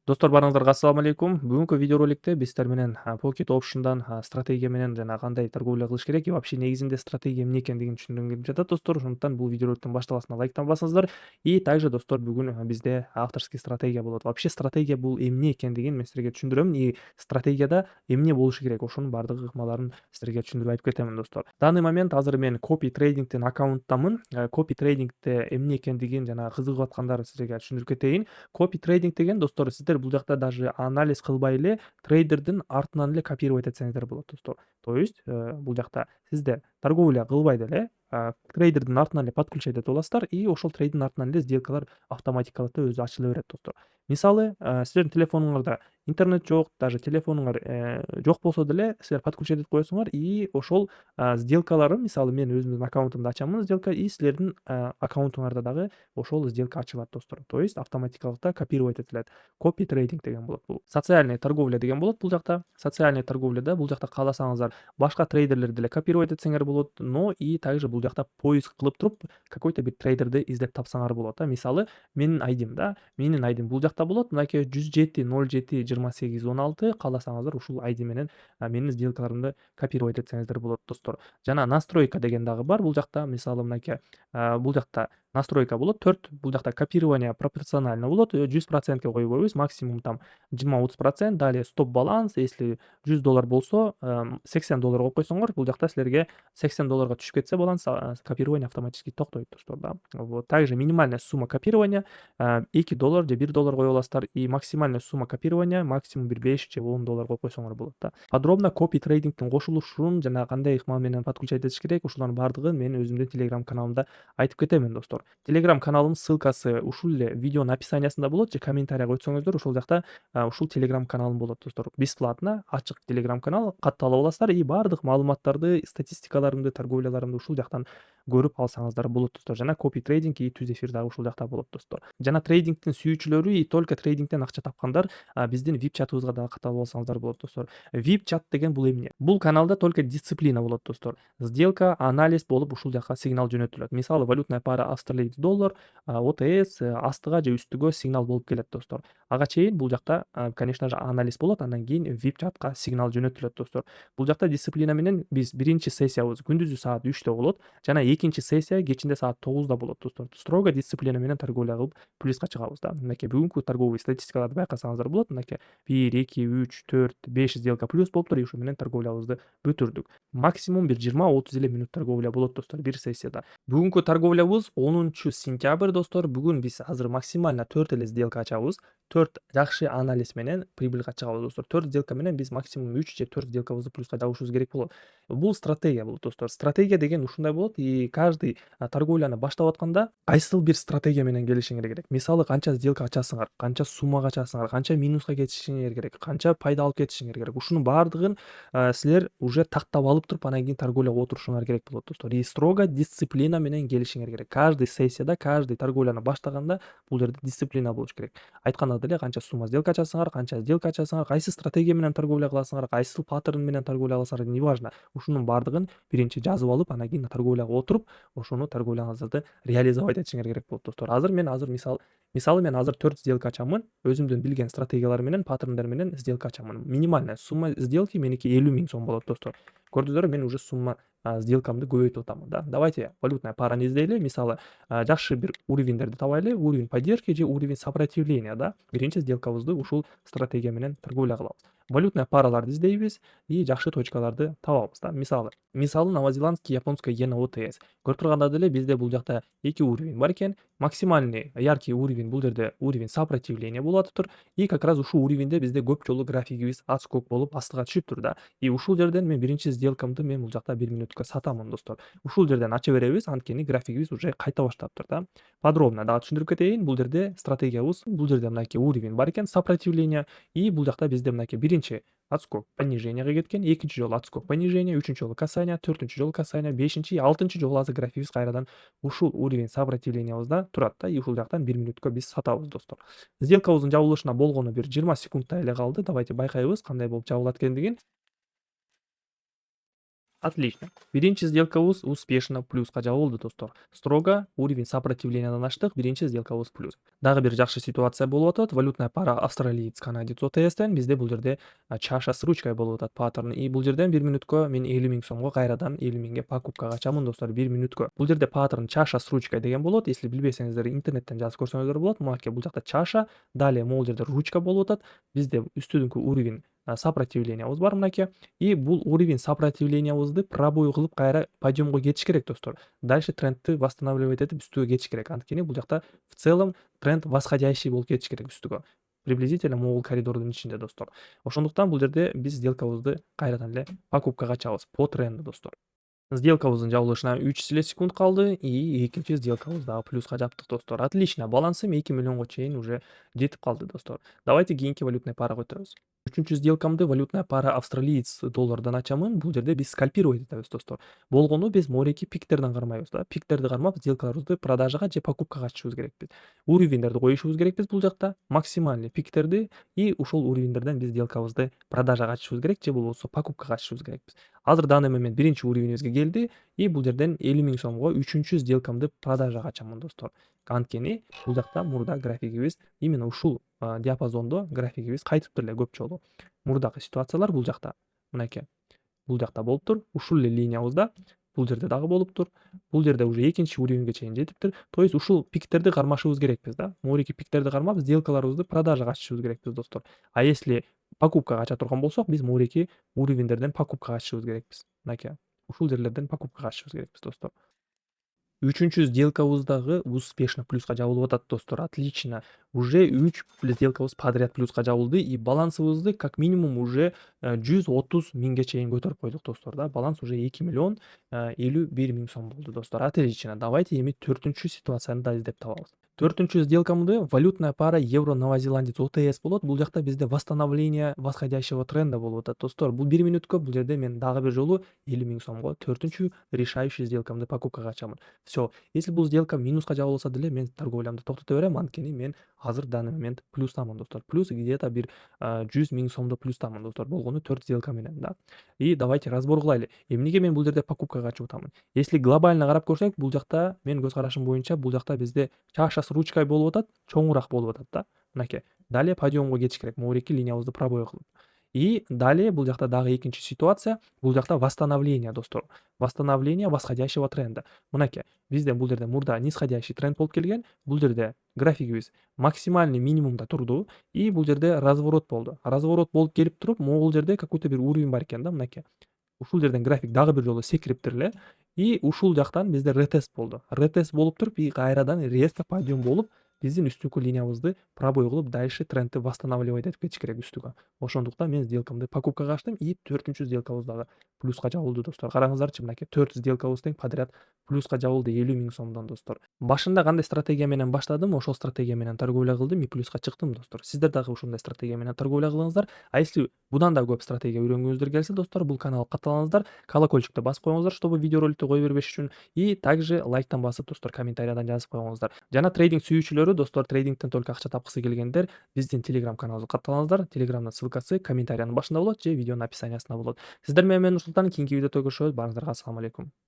Достор барыңыздарга ассалам алейкум. Бүгүнкү видеороликте биз сиздер менен Pocket Option'дан стратегия менен жана кандай торговля кылыш керек и вообще негизинде стратегия эмне экендигин түшүндүргүм келип жатат достор. Ошондуктан бул видеороликтин башталасына лайктан басыңыздар. И также достор бүгүн бизде авторский стратегия болот. Вообще стратегия бул эмне экендигин мен силерге түшүндүрөм и стратегияда эмне болушу керек ошонун баардык ыкмаларын силерге түшүндүрүп айтып кетемин достор. Данный момент азыр мен Copy Trading'дин аккаунттамын. Copy Trading'де эмне экендигин жана кызыгып аткандарды силерге түшүндүрүп кетейин. Copy trading деген достор сиздер бул жакта даже анализ кылбай эле трейдердин артынан эле копировать этсеңиздер болот достор. То есть бул жакта сиздер торговля кылбай деле трейдердин артынан эле подключать этип аласыздар и ошол трейдердин артынан эле сделкалар автоматикалык өзү ачыла берет достор. Мисалы силердин телефонуңарда интернет жок, даже телефонуңар жок болсо деле силер подключать этип коесуңар и ошол сделкалары мисалы мен өзүмдүн аккаунтумда ачамын сделка и силердин аккаунтуңарда дагы ошол сделка ачылат достор. То есть автоматикалыкта копировать этилет. Copy trading деген болот бул. Социальный торговля деген болот бул жакта. Социальный торговляда бул жакта кааласаңыздар башка трейдерлерди деле копировать этсеңер болот, но и также бул жакта поиск кылып туруп какой-то бир трейдерди издеп тапсаңар болот. Мисалы менин айдим менин айдим бул жакта болот. Мынакей 107 07 28 16 кааласаңыздар ушул айди менен менин сделкаларымды копировать этсеңиздер болот достор. Жана настройка деген дагы бар бул жакта. Мисалы мынакей бул жакта настройка болот 4. Бул жакта копирование пропорционально болот. 100%ке коюп койбойбуз. Максимум там 20-30%. Далее стоп баланс. Если $100 болсо, $80 коюп койсоңор, бул жакта силерге $80 түшүп кетсе баланс, копирование автоматически токтойт достор да. Вот. Также минимальная сумма копирования $2 же $1 коюп аласыздар и максимальная сумма копирования максимум бир 5 же $10 коюп койсоңор болот да. Подробно copy tradingдин кошулушун жана кандай ыкма менен подключать этиш керек, ушулардын баардыгын мен өзүмдүн Telegram каналымда айтып кетемин достор. Telegram каналымдын ссылкасы ушул эле видеонун описаниясында болот же комментарийга өтсөңүздөр ошол жакта ушул Telegram каналым болот достор. Бесплатно ачык Telegram канал катталып аласыздар и баардык маалыматтарды, статистикаларымды, торговляларымды ушул жактан көрүп алсаңыздар болот достор. Жана copy trading и түз эфир дагы ушул жакта болот достор. Жана трейдингдин сүйүүчүлөрү и только трейдингден акча тапкандар биздин VIP чатыбызга дагы катталып алсаңыздар болот достор. VIP чат деген бул эмне? Бул каналда только дисциплина болот достор. Сделка, анализ болуп ушул жака сигнал жөнөтүлөт. Мисалы валютная пара австралиец доллар, OTS астыга же үстүгө сигнал болуп келет достор. Ага чейин бул жакта конечно же анализ болот, андан кийин VIP чатка сигнал жөнөтүлөт достор. Бул жакта дисциплина менен биз биринчи сессиябыз күндүзү саат 3-тө болот жана экинчи сессия кечинде саат 9-да болот достор. Строго дисциплина менен торговля кылып плюска чыгабыз да. Мынакей бүгүнкү торговый статистикаларды байкасаңыздар болот. Мынакей 1, 2, 3, 4, 5 сделка плюс болуптур и ушу менен торговлябызды бүтүрдүк. Максимум бир 20-30 эле мүнөт торговля болот достор бир сессияда. Бүгүнкү торговлябыз 10-сентябрь достор. Бүгүн биз азыр максимально 4 эле сделка ачабыз. 4 жакшы анализ менен прибыльга чыгабыз достор. 4 сделка менен биз максимум 3 же 4 сделкабызды плюска жабышыбыз керек болот. Бул стратегия болот достор. Стратегия деген ушундай болот и каждый торговляны баштап атканда кайсыл бир стратегия менен келишиңер керек. Мисалы канча сделка ачасыңар, канча суммага ачасыңар, канча минуска кетишиңер керек, канча пайда алып кетишиңер керек. Ушунун баардыгын силер уже тактап алып туруп анан кийин торговляга отурушуңар керек болот достор. И строго дисциплина менен келишиңер керек. Каждый сессияда, каждый торговляны баштаганда бул жерде дисциплина болуш керек. Айтканда деле канча сумма сделка ачасыңар, кайсы стратегия менен торговля кыласыңар, кайсыл паттерн менен торговля кыласыңар, неважно. Ушунун баардыгын биринчи жазып алып, анан кийин торговляга отуруп, ошону торговляңыздарды реализовать этишиңер керек болот достор. Мен азыр мисалы мен азыр 4 сделка ачамын. Өзүмдүн билген стратегиялар менен, паттерндер менен сделка ачамын. Минимальная сумма сделки меники 50 000 сом болот достор. Көрдүңүздөр, мен уже сумма сделкамды көбөйтүп атамын да. Давайте валютная параны издейли. Мисалы жакшы бир уровеньдерди табайлы, уровень поддержки же уровень сопротивления да. Биринчи сделкабызды ушул стратегия менен торговля кылабыз. Валютная параларды издейбиз и жакшы точкаларды табабыз да. Мисалы новозеландский, японская иена OTS. Көрүп турганда деле бизде бул жакта 2 уровень бар экен. Максимальный яркий уровень бул жерде уровень сопротивления болуп атыптыр. И как раз ушул уровеньде бизде көп жолу графигибиз отскок болуп астыга түшүптүр да. И ушул жерден мен биринчи сделкамды мен бул жакта 1 мүнөткө сатамын достор. Ушул жерден ача беребиз, анткени графигибиз уже кайта баштаптыр да. Подробно дагы түшүндүрүп кетейин. Бул жерде стратегиябыз, бул жерде мынакей уровень бар экен, сопротивление и бул жакта бизде мынакей биринчи отскок пониженияга кеткен, экинчи жолу отскок понижение, үчүнчү жолу касание, төртүнчү жолу касание, бешинчи, алтынчы жолу азыр графигибиз кайрадан ушул уровень сопротивлениябызда турат да. И ушул жактан 1 мүнөткө биз сатабыз достор. Сделкабыздын жабылышына болгону бир 20 секундтай эле калды. Давайте байкайбыз кандай болуп жабылат экендигин. Отлично. Биринчи сделкабыз успешно плюска жабылды, достор. Строго уровень сопротивлениядан аштык, биринчи сделкабыз плюс. Дагы бир жакшы ситуация болуп атат. Валютная пара австралиец канадец ОТСтен бизде бул жерде чаша с ручкой болуп атат паттерн. И бул жерден 1 минутка мен 50 000 сомго кайрадан 50 000ге покупкага ачамын, достор, 1 минутка. Бул жерде паттерн чаша с ручкой деген болот. Если билбесеңиздер, интернеттен жазып көрсөңүздөр болот. Мынакей бул жакта чаша, далее могул жерде ручка болуп атат. Бизде үстүнкү уровень сопротивлениябыз бар мынакей. И бул уровень сопротивлениябызды пробой кылып кайра подъемго кетиш керек, достор. Дальше трендти восстанавливать этип үстүгө кетиш керек. Анткени бул жакта в целом тренд восходящий болуп кетиш керек үстүгө. Приблизительно могул коридордун ичинде, достор. Ошондуктан бул жерде биз сделкабызды кайрадан эле покупкага ачабыз по тренду, достор. Сделкабыздын жабылышына 3 эле секунд калды и экинчи сделкабызды дагы плюска жаптык, достор. Отлично. Балансым 2 миллионго чейин уже жетип калды, достор. Давайте кийинки валютный парага өтөбүз. Үчүнчү сделкамды валютная пара австралиец доллардан ачамын. Бул жерде биз скальпировать этебиз, достор. Болгону биз мореки пиктерден кармайбыз да. Пиктерди кармап сделкаларыбызды продажага же покупкага ачышыбыз керекпиз. Уровеньдерди коюшубуз керекпиз бул жакта. Максимальный пиктерди и ушул уровеньдерден биз сделкабызды продажага ачышыбыз керек же болбосо покупкага ачышыбыз керекпиз. Азыр данный момент биринчи уровенибизге келди и бул жерден 50 000 сомго үчүнчү сделкамды продажага ачамын, достор. Анткени бул жакта мурда графигибиз именно ушул диапазондо графигибиз кайтыптыр эле көп жолу. Мурдагы ситуациялар бул жакта. Мынакей. Бул жакта болуптур. Ушул эле линиябызда бул жерде дагы болуптур. Бул жерде уже экинчи уровеньге чейин жетиптир. То есть ушул пиктерди кармашыбыз керекпиз да. Мореки пиктерди кармап сделкаларыбызды продажага ачышыбыз керекпиз, достор. А если покупкага ача турган болсок, биз мореки уровеньдерден покупкага ачышыбыз керекпиз. Мынакей. Ушул жерлерден покупкага ачышыбыз керекпиз, достор. Үчүнчү сделкабыз дагы успешно плюска жабылып атат, достор. Отлично. Уже 3 сделкабыз подряд плюска жабылды и балансыбызды как минимум уже 130 000ге чейин көтөрүп койдук, достор, да. Баланс уже 2 миллион 51 000 сом болду, достор. Отлично. Давайте эми төртүнчү ситуацияны да издеп табабыз. Төртүнчү сделкамды валютная пара евро новозеландец ОТС болот. Бул жакта бизде восстановление восходящего тренда болуп атат, достор. Бул 1 минутка, бул жерде мен дагы бир жолу 50 000 сомго төртүнчү решающий сделкамды покупкага ачамын. Все. Если бул сделка минуска жабылса деле мен торговлямды токтото берем, анткени мен азыр данный момент плюстамын, достор. Плюс где-то бир 100 000 сомдо плюстамын, достор. Болгону 4 сделка менен да. И давайте разбор кылайлы. Эмнеге мен бул жерде покупкага ачып атамын? Если глобально карап көрсөк, бул жакта мен көз карашым боюнча бул жакта бизде чаша с ручкой болуп атат, чоңураак болуп атат да. Мынакей. Далее подъемго кетиш керек. Мореки линиябызды пробой кылып. И далее бул жакта дагы экинчи ситуация. Бул жакта восстановление, достор. Восстановление восходящего тренда. Мынакей. Бизде бул жерде мурда нисходящий тренд болуп келген. Бул жерде графигибиз максимальный минимумда турду и бул жерде разворот болду. Разворот болуп келип туруп, могул жерде какой-то бир уровень бар экен да, мынакей. Ушул жерден график дагы бир жолу секириптир эле и ушул жактан бизде ретест болду. Ретест болуп туруп и кайрадан резко подъем болуп, биздин үстүнкү линиябызды пробой кылып, дальше трендти восстанавливать этип кетиш керек үстүгө. Ошондуктан мен сделкамды покупкага ачтым и төртүнчү сделкабыз дагы плюска жабылды, достор. Караңыздарчы, мынакей 4 сделкабыз тең подряд плюска жабылды 50 000 сомдон, достор. Башында кандай стратегия менен баштадым, ошол стратегия менен торговля кылдым и плюска чыктым, достор. Сиздер дагы ушундай стратегия менен торговля кылыңыздар. А если будан да көп стратегия үйрөнгүңүздөр келсе, достор, бул каналга катталыңыздар, колокольчикти басып коюңуздар, чтобы видеороликти кое бербеш үчүн, и также лайктан басып, достор, комментариядан жазып коюңуздар. Жана трейдинг сүйүүчүлөрү, достор, трейдингден только акча тапкысы келгендер, биздин телеграм каналыбызга катталыңыздар. Телеграмдын ссылкасы комментариянын башында болот же видеонун описаниясында болот. Сиздер менен мен Нурсултан, кийинки видеодо көрүшөбүз. Баарыңыздарга ассаламу алейкум.